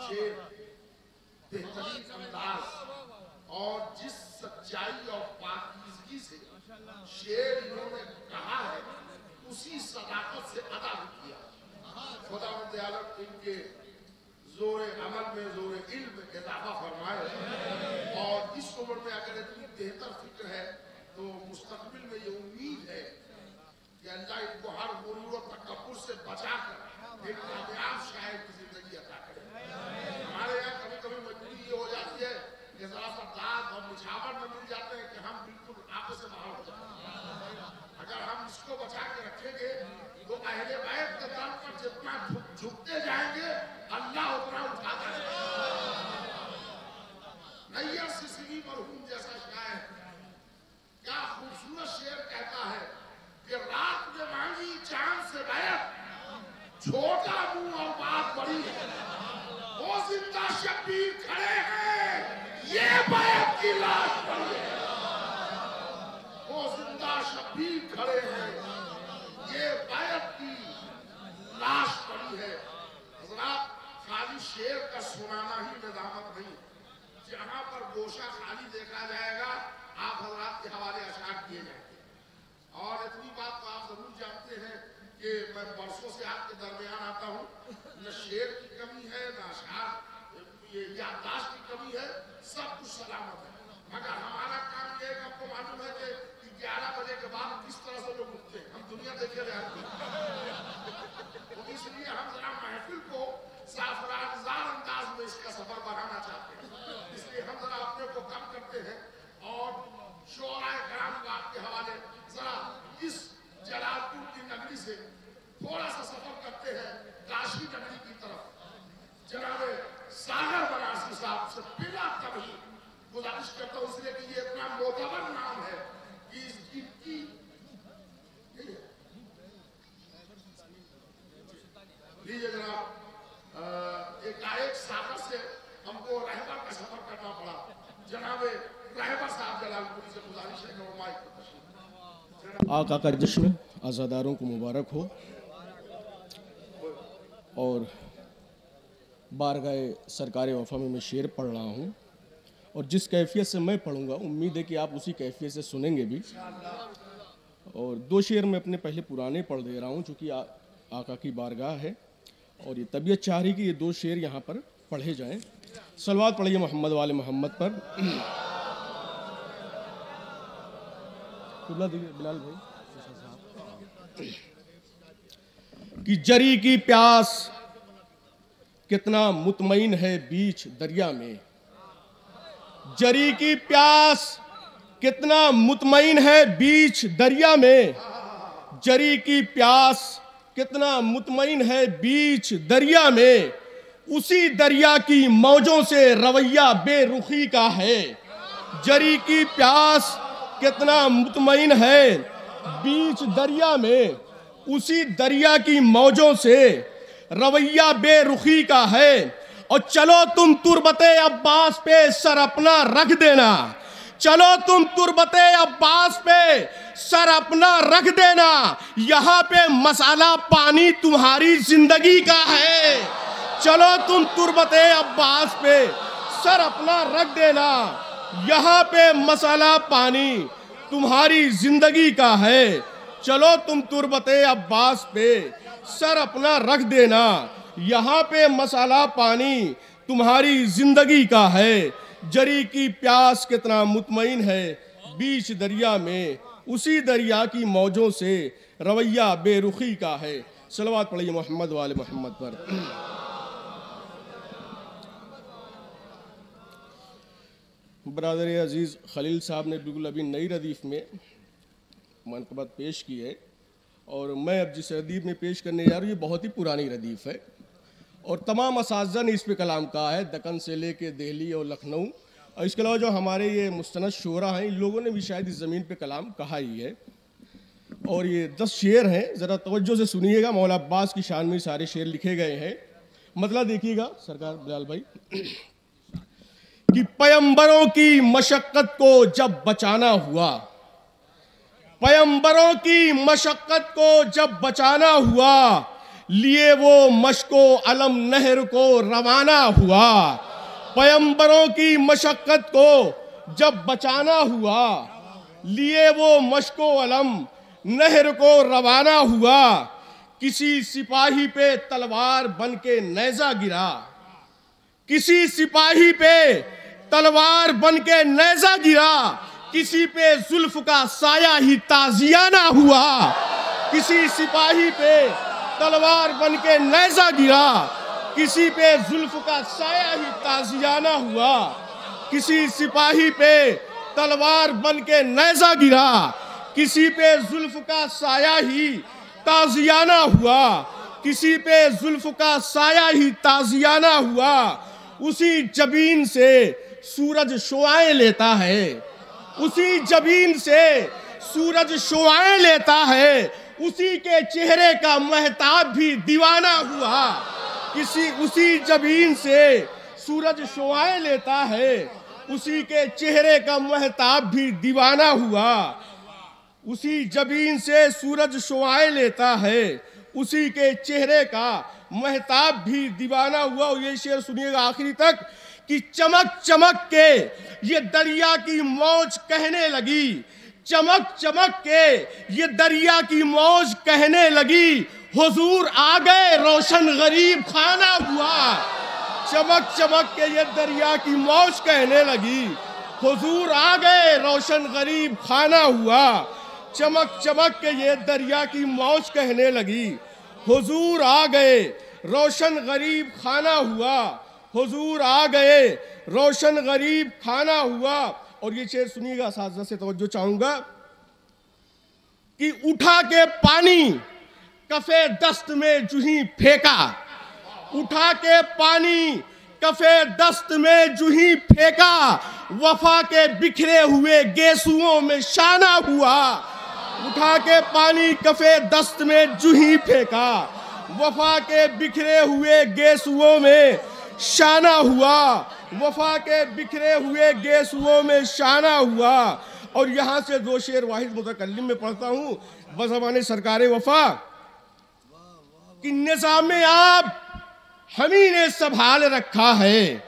शेर बेहतरीन अंदाज और जिस सच्चाई और पाकीज़गी से शेर इन्होंने कहा है उसी सदाकत से अदा भी किया। खुदावंद आलम इनके जोरे अमल में जोरे इल्म में इजाफा फरमाए और इस उम्र में अगर इतनी बेहतर फिक्र है तो मुस्तकबिल में ये उम्मीद है कि अल्लाह इनको हर गुरूर और तकब्बुर से बचाकर एक कामयाब शायर की जिंदगी अता करे। हमारे यहाँ कभी कभी मजबूरी ये हो जाती है कि जरा सा दाग और निछावर में मिल जाते हैं कि हम बिल्कुल आंखों से बाहर हो जाते हैं। अगर हम इसको बचा के रखेंगे तो अहले बैत के दर पर जितना झुकते जाएंगे अल्लाह उतना उठाता है। नैयर सिसली मरहूम जैसा शायर क्या खूबसूरत शेर कहता है कि रात में मांगी चांद से बैत, छोटा मुंह और बात बड़ी है, वो जिंदा शब्बीर खड़े हैं, ये बैत की लाश पड़ी है। वो जिंदा शब्बीर खड़े हैं, ये बैत की लाश पड़ी है। हज़रात, खाली शेर का सुनाना ही निज़ामत नहीं, जहां पर गोशा खाली देखा जाएगा आप हज़रात के हवाले अशार किए जाएंगे। और इतनी बात तो आप जरूर जानते हैं कि मैं बरसों से आपके दरमियान आता हूँ, न शेर की कमी है न अशार ये याददाश्त की कमी है, सब कुछ सलामत है। मगर हमारा काम ये है, आपको मालूम है कि 11 बजे के बाद किस तरह से लोग उठते हैं, हम दुनिया देखे रहे हैं। तो इसलिए हम जरा महफिल को साफरानजार अंदाज में इसका सफर बढ़ाना चाहते हैं, इसलिए हम जरा अपने को कम करते हैं और शोराए कराम को आपके हवाले जरा इस जलालपुर की नगरी से थोड़ा सा सफर करते हैं काशी नगरी की तरफ। जनाब सागर बनारसी साहब से बिना कभी गुजारिश करता हूँ, इसलिए कि ये इतना मोतबर नाम है कि इसकी लीजिए जनाब। एक सागर से हमको रहबर का सफर करना पड़ा। जनाब रहबर साहब जलालपुरी से गुजारिश है कि वो माइक पर तशरीफ। आका का जश्न आज़ादारों को मुबारक हो और बारगाह सरकार वफा में मैं शेर पढ़ रहा हूँ और जिस कैफियत से मैं पढ़ूंगा उम्मीद है कि आप उसी कैफियत से सुनेंगे भी। और 2 शेर मैं अपने पहले पुराने पढ़ दे रहा हूँ चूँकि आका की बारगाह है और ये तबीयत चाह रही कि ये 2 शेर यहाँ पर पढ़े जाएं। सलवात पढ़िए मोहम्मद वाले मोहम्मद पर। बिलाल भाई कि जरी की प्यास कितना मुतमईन है बीच दरिया में, जरी की प्यास कितना मुतमईन है बीच दरिया में, जरी की प्यास कितना मुतमईन है बीच दरिया में, उसी दरिया की मौजों से रवैया बेरुखी का है। जरी की प्यास कितना मुतमईन है बीच दरिया में, उसी दरिया की मौजों से रवैया बेरुखी का है। और चलो तुम तुरबते अब्बास पे सर अपना रख देना, चलो तुम तुरबते अब्बास पे सर अपना रख देना, यहाँ पे मसाला पानी तुम्हारी जिंदगी का है। चलो तुम तुरबते अब्बास पे सर अपना रख देना, यहाँ पे मसाला पानी तुम्हारी जिंदगी का है। चलो तुम तुरबते अब्बास पे सर अपना रख देना, यहाँ पे मसाला पानी तुम्हारी जिंदगी का है। जरी की प्यास कितना मुतमईन है बीच दरिया में, उसी दरिया की मौजों से रवैया बेरुखी का है। सलवात पढ़िए मोहम्मद वाले मोहम्मद पर। बरादर अजीज़ खलील साहब ने बिल्कुल अभी नई रदीफ़ में मनक़बत पेश की है और मैं अब जिस रदीफ़ में पेश करने जा रहा हूँ ये बहुत ही पुरानी रदीफ़ है और तमाम असातिज़ा ने इस पे कलाम कहा है, दक्कन से लेके दिल्ली और लखनऊ, और इसके अलावा जो हमारे ये मुस्तनद शुरा हैं इन लोगों ने भी शायद इस ज़मीन पे कलाम कहा ही है। और ये 10 शेर हैं, ज़रा तवज्जो से सुनिएगा। मौला अब्बास की शान में सारे शेर लिखे गए हैं, मतलब देखिएगा सरकार बिलाल भाई कि पैगंबरों की मशक्क़त को जब बचाना हुआ, पैगंबरों की मशक्क़त को जब बचाना हुआ, लिए वो मशको अलम नहर को रवाना हुआ। पैगंबरों की मशक्कत को जब बचाना हुआ, लिए वो मशको अलम नहर को रवाना हुआ। किसी सिपाही पे तलवार बन के नेज़ा गिरा, किसी सिपाही पे तलवार बन के नेज़ा गिरा। किसी पे जुल्फ का साया ही ताजियाना हुआ। किसी सिपाही पे तलवार बन के नेज़ा गिरा, किसी पे जुल्फ का साया ही ताजियाना हुआ। किसी सिपाही पे तलवार बन के नेज़ा गिरा, किसी पे जुल्फ का साया ही ताजियाना हुआ। किसी पे जुल्फ का साया ही ताजियाना हुआ। उसी जबीन से सूरज शुआएं लेता है, उसी जबीन से सूरज शुआएं लेता है। उसी के चेहरे का महताब भी दीवाना हुआ। उसी जबीन से सूरज शुआएं लेता है, उसी के चेहरे का महताब भी दीवाना हुआ। उसी जबीन से सूरज शुआएं लेता है, उसी के चेहरे का महताब भी दीवाना हुआ। और ये शेर सुनिएगा आखिरी तक कि चमक चमक के ये दरिया की मौज कहने लगी, चमक चमक के ये दरिया की मौज कहने लगी। हुजूर आ गए रोशन गरीब खाना हुआ। चमक चमक के ये दरिया की मौज कहने लगी, हुजूर आ गए रोशन गरीब खाना हुआ। चमक चमक के ये दरिया की मौज कहने लगी, हुजूर आ गए रोशन गरीब खाना हुआ। हुजूर आ गए रोशन गरीब खाना हुआ। और ये शेर सुनिएगा, साथ से तवज्जो चाहूंगा कि उठा के पानी कफे दस्त में जूही फेंका, उठा के पानी कफे दस्त में जूही फेंका। वफा के बिखरे हुए गेसुओं में शाना हुआ। उठा के पानी कफे दस्त में जूही फेंका, वफा के बिखरे हुए गेसुओं में शाना हुआ। वफा के बिखरे हुए गेसुओं में शाना हुआ। और यहाँ से दो शेर वाहिद मुतकल्लिम में पढ़ता हूँ बज़बाने सरकारे वफा कि निज़ामे आप हमी ने संभाल रखा है,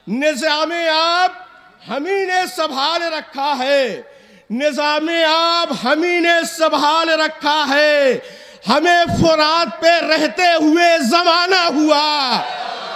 निज़ामे आप हमी ने संभाल रखा है, निज़ामे आप हमी ने संभाल रखा है। हमें फुरात पे रहते हुए जमाना हुआ।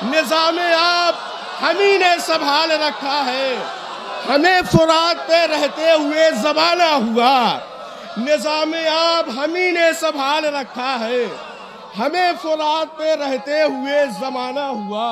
निज़ामे आप हमी ने संभाल रखा है, हमें फुरात पे रहते हुए जमाना हुआ। निज़ामे आप हमी ने संभाल रखा है, हमें फुरात पे रहते हुए जमाना हुआ।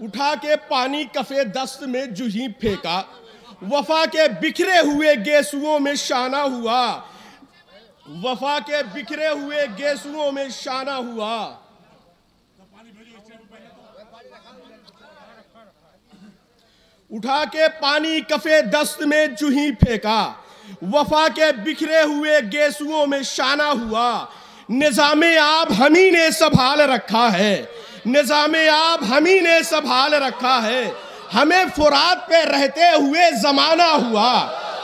उठा के पानी कफे दस्त में जूही फेंका, वफा के बिखरे हुए गेसुओं में शाना हुआ। वफा के बिखरे हुए गेसुओं में शाना हुआ। उठा के पानी कफे दस्त में जूही फेंका, वफा के बिखरे हुए गेसुओं में शाना हुआ। निज़ामे आप हमी ने संभाल रखा है, निज़ामे आप हमी ने संभाल रखा है। हमें फुरात पे रहते हुए जमाना हुआ,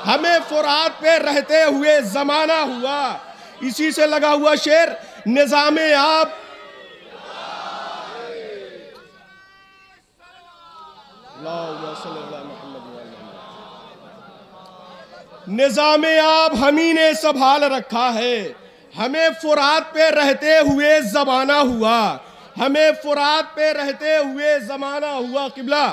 हमें फुरात पे रहते हुए जमाना हुआ। इसी से लगा हुआ शेर निज़ामे आप निज़ामे आप हमी ने संभाल रखा है। हमें फुरात पे रहते हुए जमाना हुआ, हमें फुरात पे रहते हुए जमाना हुआ। किबला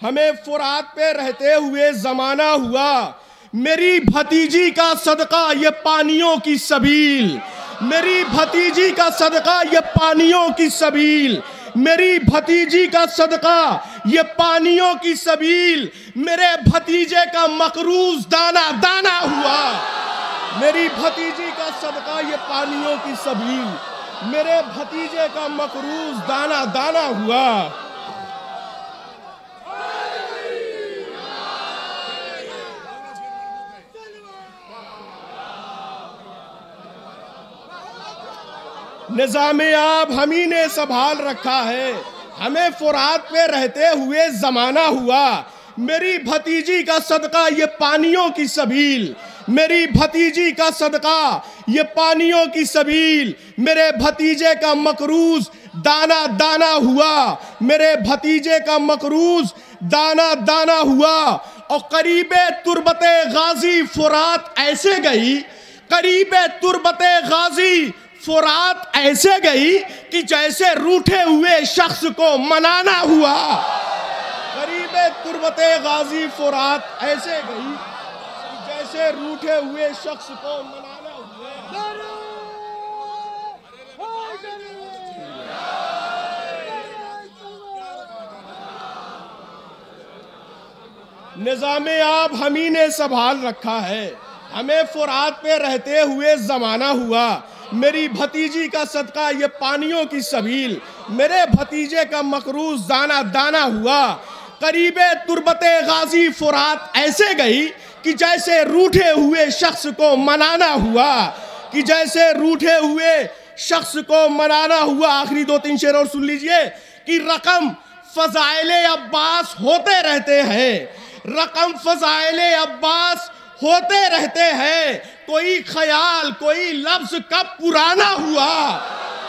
हमें फुरात पे रहते हुए जमाना हुआ। मेरी भतीजी का सदका ये पानियों की सबील, मेरी भतीजी का सदका ये पानियों की सबील, मेरी भतीजी का सदका ये पानियों की सबील। मेरे भतीजे का मकरूज दाना दाना हुआ। मेरी भतीजी का सदका ये पानियों की सबील, मेरे भतीजे का मकरूज दाना दाना हुआ। निज़ामे आब हमी ने संभाल रखा है, हमें फुरात पे रहते हुए जमाना हुआ। मेरी भतीजी का सदका ये पानियों की सबील, मेरी भतीजी का सदका ये पानियों की सबील। मेरे भतीजे का मकरूज दाना दाना हुआ, मेरे भतीजे का मकरूज दाना दाना हुआ। और करीबे तुरबते गाजी फुरात ऐसे गई, करीबे तुरबते गाजी फुरात ऐसे गई कि जैसे रूठे हुए शख्स को मनाना हुआ। करीबे तुरबते गाजी फुरात ऐसे गई कि जैसे रूठे हुए शख्स को मनाना हुआ। निज़ामे आब हमी ने संभाल रखा है, हमें फुरात पे रहते हुए जमाना हुआ। मेरी भतीजी का सदका ये पानियों की सबील, मेरे भतीजे का मकरूज दाना दाना हुआ। करीबे तुरबते गाजी फुरात ऐसे गई कि जैसे रूठे हुए शख्स को मनाना हुआ, कि जैसे रूठे हुए शख्स को मनाना हुआ। आखिरी 2-3 शेर और सुन लीजिए कि रकम फजाइले अब्बास होते रहते हैं, रकम फजाइले अब्बास होते रहते हैं। कोई ख्याल कोई लफ्ज कब पुराना हुआ,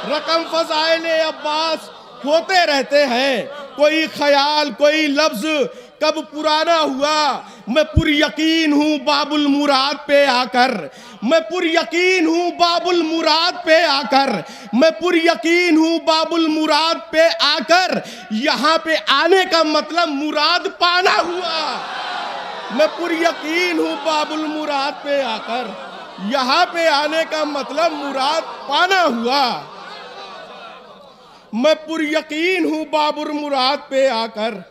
रकम फजाइले अब्बास होते रहते हैं। कोई ख्याल कोई लफ्ज कब पुराना हुआ। मैं पुर यकीन हूँ बाबुल मुराद पे आकर, मैं पुर यकीन हूँ बाबुल मुराद पे आकर, मैं पुर यकीन हूँ बाबुल मुराद पे आकर। यहाँ पे आने का मतलब मुराद पाना हुआ। मैं पुर यकीन हूँ बाबुल मुराद पे आकर, यहाँ पे आने का मतलब मुराद पाना हुआ। मैं पुर यकीन हूँ बाबुल मुराद पे आकर,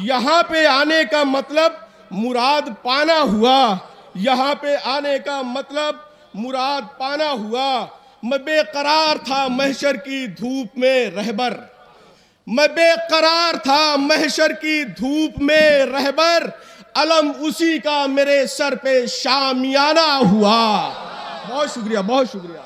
यहाँ पे आने का मतलब मुराद पाना हुआ। यहाँ पे आने का मतलब मुराद पाना हुआ। मैं बेकरार था महशर की धूप में रहबर, मैं बेकरार था महशर की धूप में रहबर। अलम उसी का मेरे सर पे शामियाना हुआ। बहुत शुक्रिया, बहुत शुक्रिया।